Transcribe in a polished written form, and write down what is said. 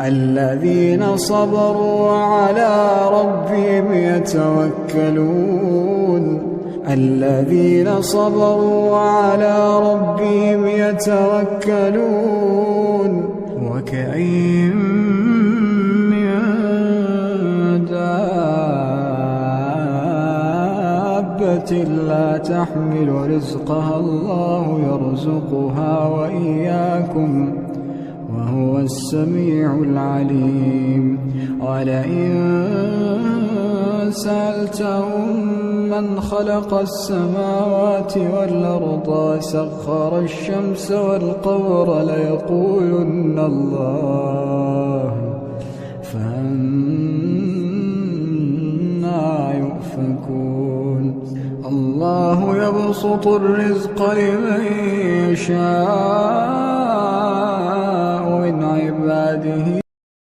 الذين صبروا على ربهم يتوكلون الذين صبروا على ربهم يتوكلون وكأين من دابة لا تحمل رزقها الله يرزقها وإياكم وهو السميع العليم ولئن سألتهم من خلق السماوات والأرض وسخر الشمس والقمر ليقولن الله فأنى يؤفكون الله يبسط الرزق لمن يشاء